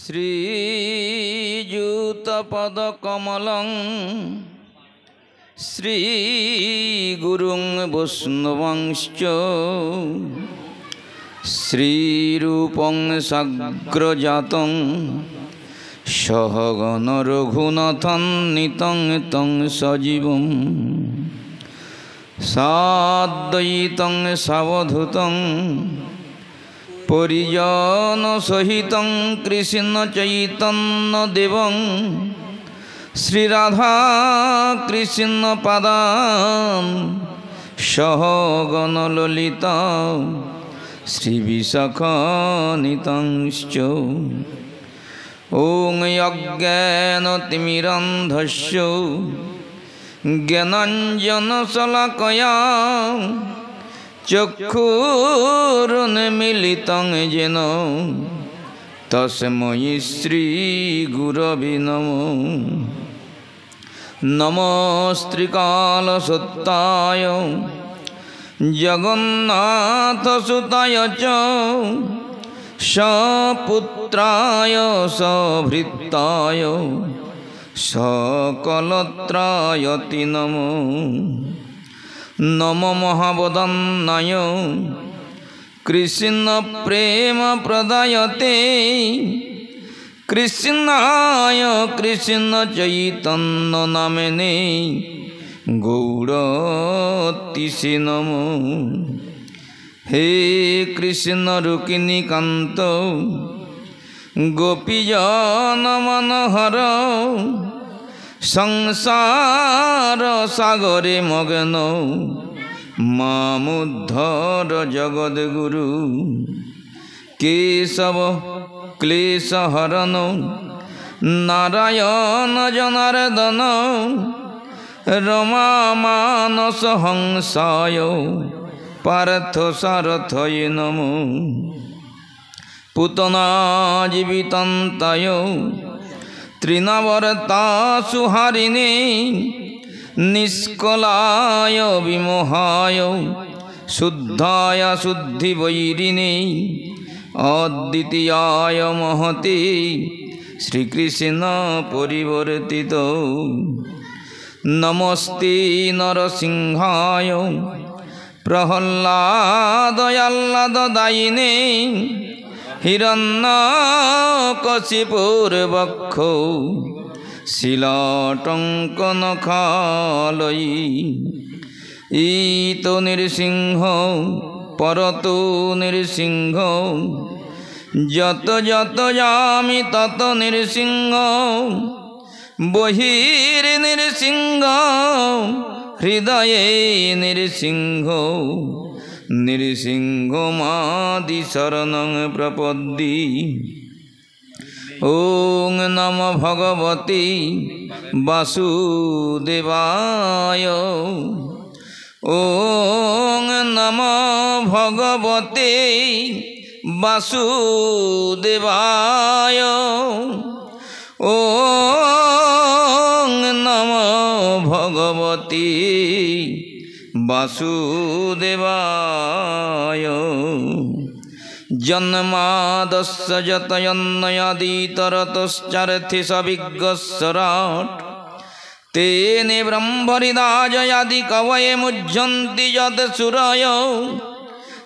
श्रीयुतपदकमलं श्रीगुरुं वैष्णवंश्च श्रीरूपं साग्रजातं सहगण रघुनाथान्वितं तं सजीवं साद्वैतं सावधूतं परिजन सहितं कृष्ण चैतन्य देवं श्रीराधा कृष्ण पादान् सहगण ललिता श्रीविशाखान्वितांश्च ॐ अज्ञानतिमिरान्धस्य ज्ञानाञ्जनशलाकया चक्षुरुन्मीलितं येन तस्मै श्रीगुरवे नमः। नमस्त्रिकालसत्ताय जगन्नाथसुताय च सपुत्राय सभृताय सकलत्रायति नमो। नमो महावदन्नाय कृष्ण प्रेम प्रदायते कृष्णाय कृष्ण चैतन्य नामिने गौरतिसे नमो। हे कृष्ण रुक्मिणी कांत गोपीजन मनोहर संसार सागरे मग्न मामुद्धर जगद्गुरु। केशव क्लेशहरण नारायण जनार्दन रमा मानस हंसाय पार्थ सारथये नमो। पूतना जीवितान्ताय तृणावर्तासुहारिणे निष्कलाय विमोहाय शुद्धाय शुद्धिवैरिणे अद्वितीयाय महते श्रीकृष्ण परिवर्तित। नमस्ते नरसिंहाय प्रह्लादयाल्लाददायिने हिरण्यकशिपुर्वक्षो शिलाटङ्कनखालयी। ईतो नृसिंह परतो नृसिंह जत जत जामि तत नृसिंह बहिर्नृसिंह हृदये नृसिंह नृसिंहमादि शरणं प्रपद्ये। ॐ नमो भगवते वासुदेवाय ॐ नमो भगवते वासुदेवाय ॐ नमो भगवते वासुदेवाय। जन्मादस्य जतयन्नयादितरतश्चार्थिसविग्गस्सराट् तेने ब्रह्महृदाययादि कवये मुह्यन्ति यत्सुरय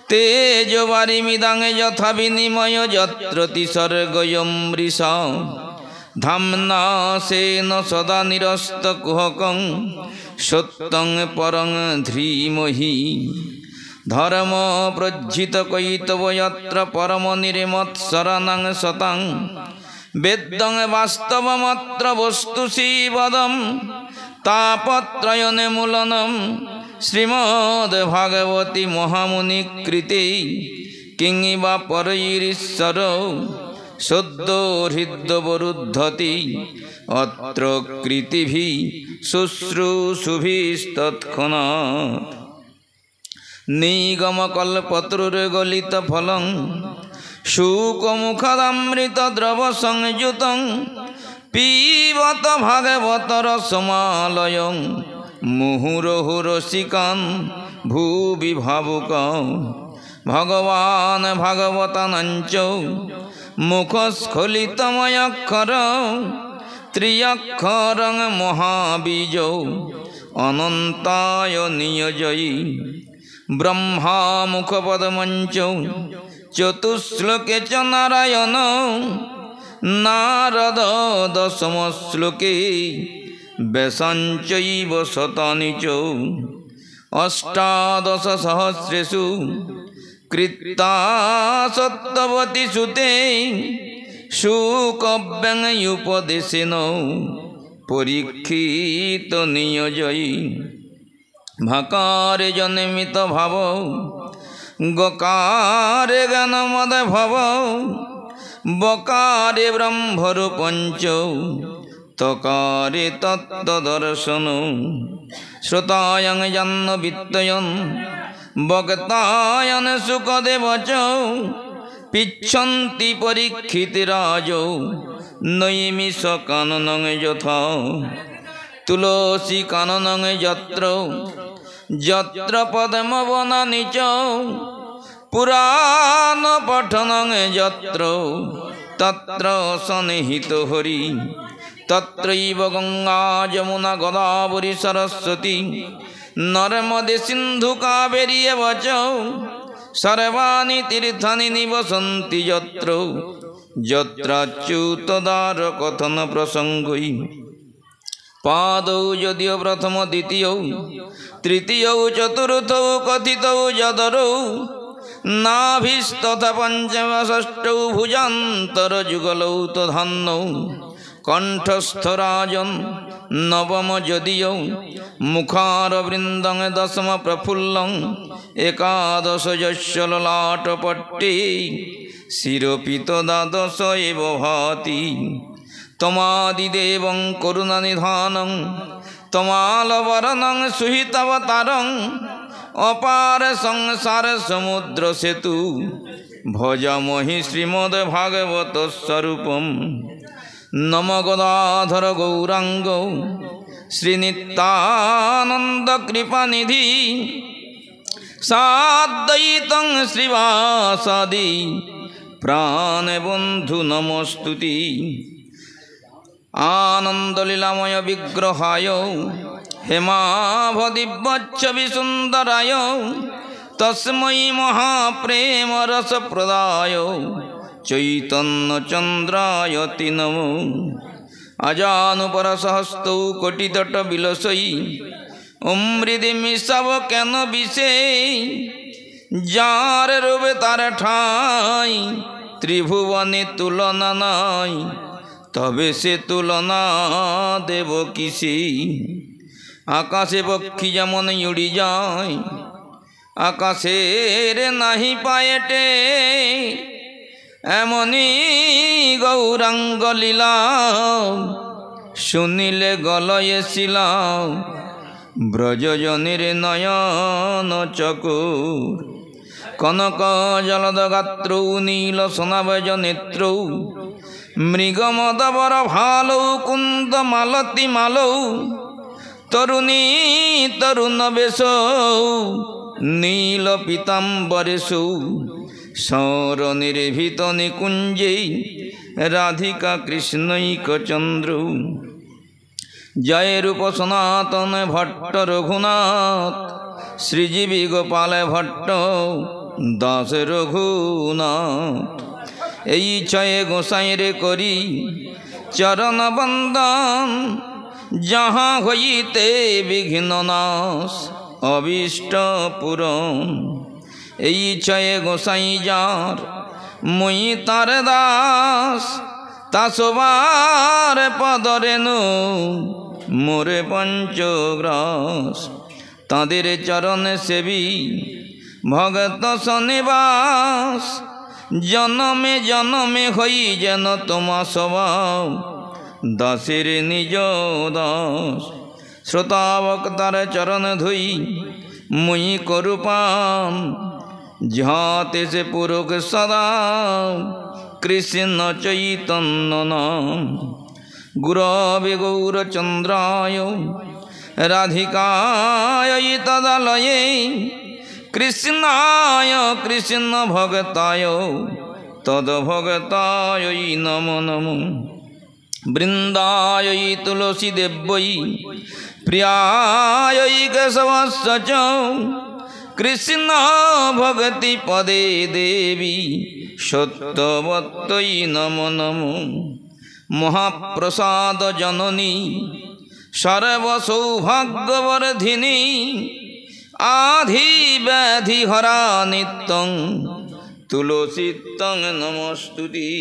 तेजोवारिमिदं यथा विनिमय यत्र तिसर्गयमृषा धाम्ना स्वेन सदा निरस्तकुहकं सत्यं परं धीमहि। धर्म प्रज्जित कैतव यत्र परम निर्मत्सराणां सतां वेद्यं वास्तवमत्र वस्तु शिवदं तापत्रयोन्मूलनं श्रीमद्भागवती महामुनिकृते किं वा परैरीश्वर सद्यो हृद्यवरुध्यति अत्र कृतिभिः शुश्रूषुभिस्तत्क्षणात्। निगमकल्पतरुर्गलितफलं शुकमुखदमृतद्रवसंयुतं पिबत भागवतरसमालयं मुहुरहुरसिकान् भुवि भावुकान् ভগবান ভাগবতানঞ্চ মুখস্খলিতময়ক্ষর ত্রিয়ক্ষরং মহাবীজ অনন্তায় নিয়োজয়ী ব্রহ্মা মুখপদমঞ্চ চতুশ্লোকে চ নারায়ণ নারদ দশম শ্লোকে বেশঞ্চৈব শতানি চ অষ্টাদশ সহস্রেষু কৃত্তা সত্যবতী সুতে শুকব্যঙ্গোপদেশেন পরীক্ষিত নিয়োজয়ী ভাকারে জন্মিত ভাব গকারে জ্ঞানমদ ভব বকারে ব্রহ্মরূপঞ্চ তকারে তত্ত্বদর্শন শ্রোতায়ং জাহ্নবীত্যয়ন বক্তায়ন সুখদেব চ পিচ্ছন্তি পরীক্ষিতরাজ নৈমিষ কাননং যথা তুলসী কাননং যত্র যত্র পদ্মবনানি চ পুরাণ পঠনং যত্র তত্র সন্নিহিত হরি তত্রৈব গঙ্গা যমুনা গোদাবরী সরস্বতী নর্মদে সিন্ধু কাবেরী এব চ সর্বাণি তীর্থানি নিবসন্তি যত্র যত্রাচ্যুতদার কথন প্রসঙ্গৈ পাদৌ যদিও প্রথম দ্বিতীয় তৃতীয় চতুর্থ কথিত যদরৌ নাভিস্তথা পঞ্চম ষষ্ঠৌ ভুজান্তর যুগলৌ তধান্নৌ কণ্ঠস্থরাজন নবম যদিও মুখার বৃন্দং দশম প্রফুল্লং একাদশ যস্য ললাটপট্টে শিরোপিত দ্বাদশ এব ভাতি তমাদিদেবং করুণানিধানং তমালবরণং সুহিতাবতারং অপার সংসার সমুদ্র সেতু ভজামহি শ্রীমদ্ ভাগবত স্বরূপম নম গদাধর গৌরাঙ্গ শ্রীনিত্যানন্দ কৃপানিধি সাদ্বৈতং শ্রীবাসাদি প্রাণবন্ধু নমস্তুতি আনন্দলীলাময় বিগ্রহায় হেমাভদিব্যচ্ছবি সুন্দরায় তস্मै মহাপ্রেম রসপ্রদায় চৈতন্যচন্দ্রায়তি নমো আজানুপরসহস্তৌ কোটিতট বিলসৈ অমৃতি মিশাব কেন বিষে যার রূপে তার ঠাই ত্রিভুবনে তুলনা নাই তবে সে তুলনা দেব কিসে আকাশে পক্ষী যেমন উড়ি যায় আকাশের নাহি পায়েটে এমনি গৌরাঙ্গ লীলা শুনিলে গলয়ে শিলা ব্রজজনীর নয়ন চকুর কনক জলদ গাত্রৌ নীল সোনাবজ নেত্রৌ মৃগমদবর ভালৌ কুন্দ মালতী মালৌ তরুণী তরুণ বেশৌ নীল পীতাম্বরেশৌ সরণির্ভীত নিকুঞ্জে রাধিকা কৃষ্ণৈক চন্দ্র জয় রূপ সনাতন ভট্ট রঘুনাথ শ্রীজীবী গোপাল ভট্ট দাস রঘুনাথ এই ছয়ে গোসাইরে করি চরণ বন্দন যাহা হইতে বিঘ্ন নাশ অবিষ্ট পূরণ এই ছয়ে গোসাই যার মুই তার দাস তা সবার পদরেনু মোরে পঞ্চগ্রাস তাঁদের চরণে সেবী ভগত শনিবাস জনমে জনমে হই যেন তোমা স্বভাব দাসের নিজ দাস শ্রোতাবক্তার চরণ ধুই মুই করুপাম যাতে সে পুরুষ সদা কৃষ্ণ চৈতন্য নাম গুরবে গৌরচন্দ্রায় রাধিকায় তদালয়ে কৃষ্ণায় কৃষ্ণ ভগতায় তদ্ভগতায় নমো নমো। বৃন্দায় তুলসী দেব্যৈ প্রিয়ায় কেশবস্য চ কৃষ্ণ ভগতি পদে দেবী সত্যবত্যৈ নমো নমো। মহাপ্রসাদ জননী সর্বসৌভাগ্যবর্ধিনী আধি ব্যাধি হরা নিত্যং তুলসীতং নমস্তুতি।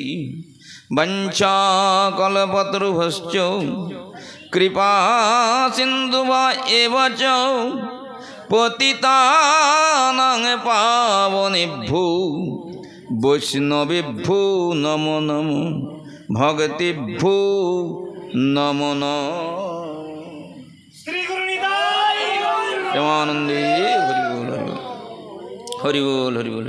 বঞ্চাকল্পতরুভশ্চ কৃপা সিন্ধুবা এব চ পতিতানাং পাবনেভ্যো বৈষ্ণবেভ্যো নমো নমো ভগতেভ্যো নমো নমঃ। প্রেমানন্দে হরি বল হরি বল হরি বল হরি বল।